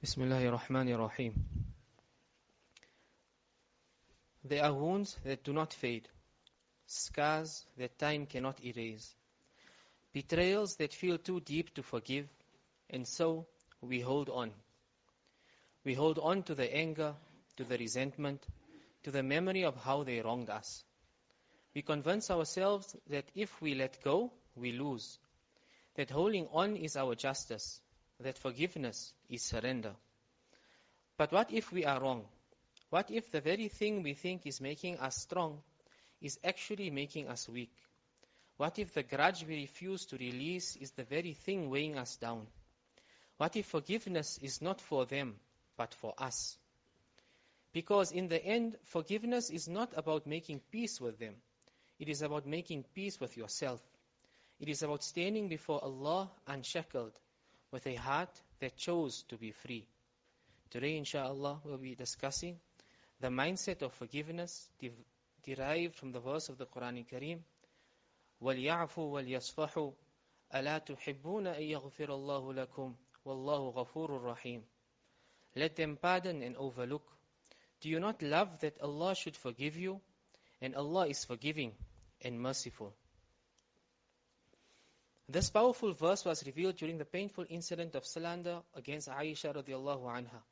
Bismillahirrahmanirrahim. There are wounds that do not fade, scars that time cannot erase, betrayals that feel too deep to forgive, and so we hold on. We hold on to the anger, to the resentment, to the memory of how they wronged us. We convince ourselves that if we let go, we lose, that holding on is our justice, that forgiveness is surrender. But what if we are wrong? What if the very thing we think is making us strong is actually making us weak? What if the grudge we refuse to release is the very thing weighing us down? What if forgiveness is not for them, but for us? Because in the end, forgiveness is not about making peace with them. It is about making peace with yourself. It is about standing before Allah unshackled, with a heart that chose to be free. Today, inshallah, we'll be discussing the mindset of forgiveness derived from the verse of the Quran Kareem, وَلْيَعْفُوا وَلْيَصْفَحُوا أَلَا تُحِبُّونَ أَن يَغْفِرَ اللَّهُ لَكُمْ وَاللَّهُ غَفُورٌ رَحِيمٌ. Let them pardon and overlook. Do you not love that Allah should forgive you? And Allah is forgiving and merciful. This powerful verse was revealed during the painful incident of slander against Aisha radiallahu anha.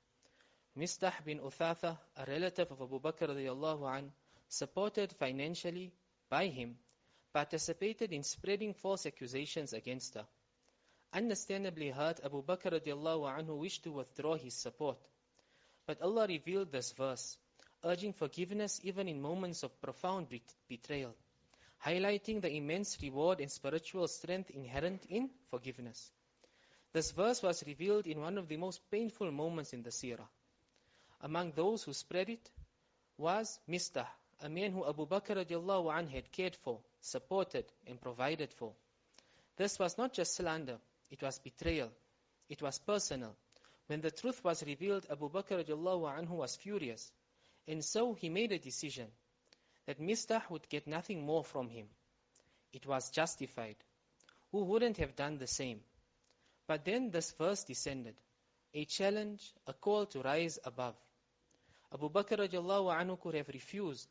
Mistah bin Uthatha, a relative of Abu Bakr radiallahu anh, supported financially by him, participated in spreading false accusations against her. Understandably hurt, Abu Bakr radiallahu anhu wished to withdraw his support. But Allah revealed this verse, urging forgiveness even in moments of profound betrayal, highlighting the immense reward and spiritual strength inherent in forgiveness. This verse was revealed in one of the most painful moments in the seerah. Among those who spread it was Mistah, a man who Abu Bakr radiallahu anh had cared for, supported and provided for. This was not just slander, it was betrayal. It was personal. When the truth was revealed, Abu Bakr radiallahu anhu was furious. And so he made a decision that Mistah would get nothing more from him. It was justified. Who wouldn't have done the same? But then this verse descended, a challenge, a call to rise above. Abu Bakr radiallahu anhu could have refused.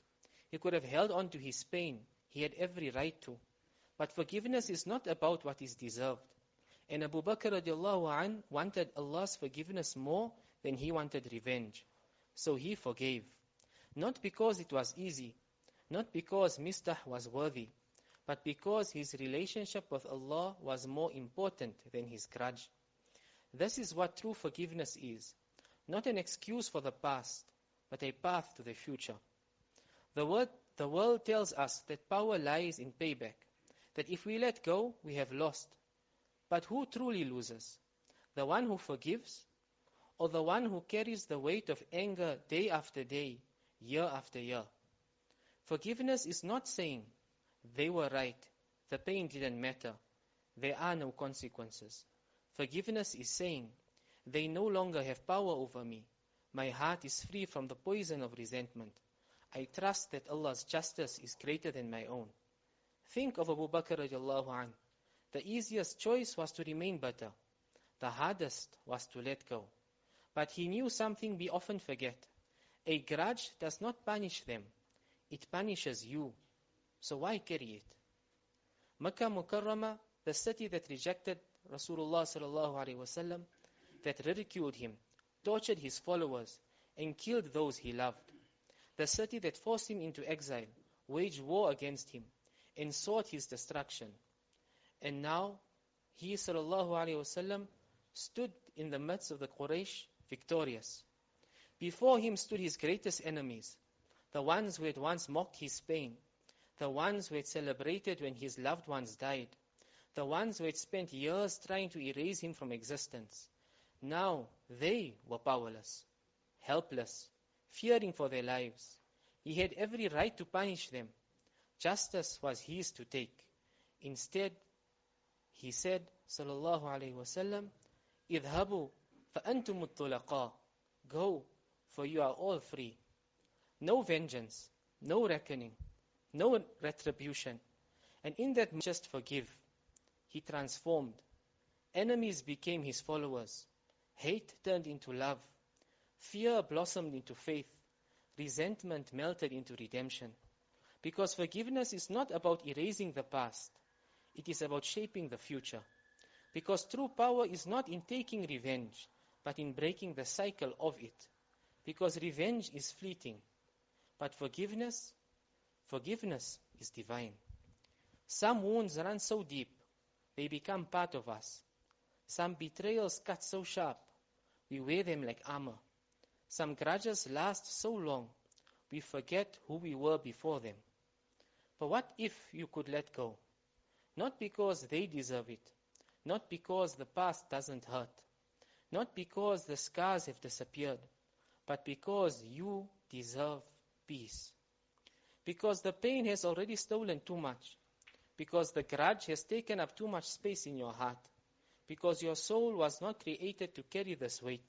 He could have held on to his pain. He had every right to. But forgiveness is not about what is deserved. And Abu Bakr radiallahu anh wanted Allah's forgiveness more than he wanted revenge. So he forgave. Not because it was easy, not because Mistah was worthy, but because his relationship with Allah was more important than his grudge. This is what true forgiveness is. Not an excuse for the past, but a path to the future. The world tells us that power lies in payback, that if we let go, we have lost. But who truly loses? The one who forgives, or the one who carries the weight of anger day after day, year after year? Forgiveness is not saying, they were right, the pain didn't matter, there are no consequences. Forgiveness is saying, they no longer have power over me. My heart is free from the poison of resentment. I trust that Allah's justice is greater than my own. Think of Abu Bakr radiallahu anh. The easiest choice was to remain bitter. The hardest was to let go. But he knew something we often forget. A grudge does not punish them. It punishes you. So why carry it? Makkah Mukarramah, the city that rejected Rasulullah sallallahu alaihi wasallam, that ridiculed him, tortured his followers, and killed those he loved. The city that forced him into exile, waged war against him, and sought his destruction. And now, he sallallahu alaihi wasallam stood in the midst of the Quraysh victorious. Before him stood his greatest enemies, the ones who had once mocked his pain, the ones who had celebrated when his loved ones died, the ones who had spent years trying to erase him from existence. Now they were powerless, helpless, fearing for their lives. He had every right to punish them. Justice was his to take. Instead, he said, sallallahu alaihi wasallam, اذهبوا فأنتم الطلقاء. Go, for you are all free. No vengeance, no reckoning, no retribution. And in that just forgive. He transformed. Enemies became his followers. Hate turned into love. Fear blossomed into faith. Resentment melted into redemption. Because forgiveness is not about erasing the past. It is about shaping the future. Because true power is not in taking revenge, but in breaking the cycle of it. Because revenge is fleeting, but forgiveness is divine. Some wounds run so deep, they become part of us. Some betrayals cut so sharp, we wear them like armor. Some grudges last so long, we forget who we were before them. But what if you could let go? Not because they deserve it, not because the past doesn't hurt, not because the scars have disappeared, but because you deserve peace. Because the pain has already stolen too much. Because the grudge has taken up too much space in your heart. Because your soul was not created to carry this weight.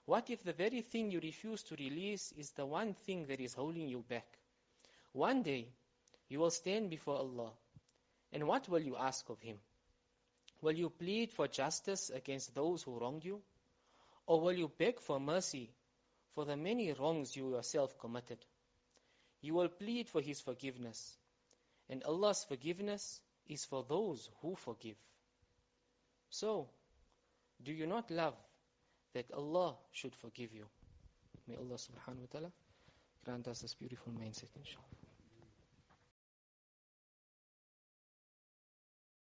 What if the very thing you refuse to release is the one thing that is holding you back? One day, you will stand before Allah. And what will you ask of Him? Will you plead for justice against those who wronged you? Or will you beg for mercy for the many wrongs you yourself committed? You will plead for His forgiveness. And Allah's forgiveness is for those who forgive. So, do you not love that Allah should forgive you? May Allah subhanahu wa ta'ala grant us this beautiful mindset, inshallah.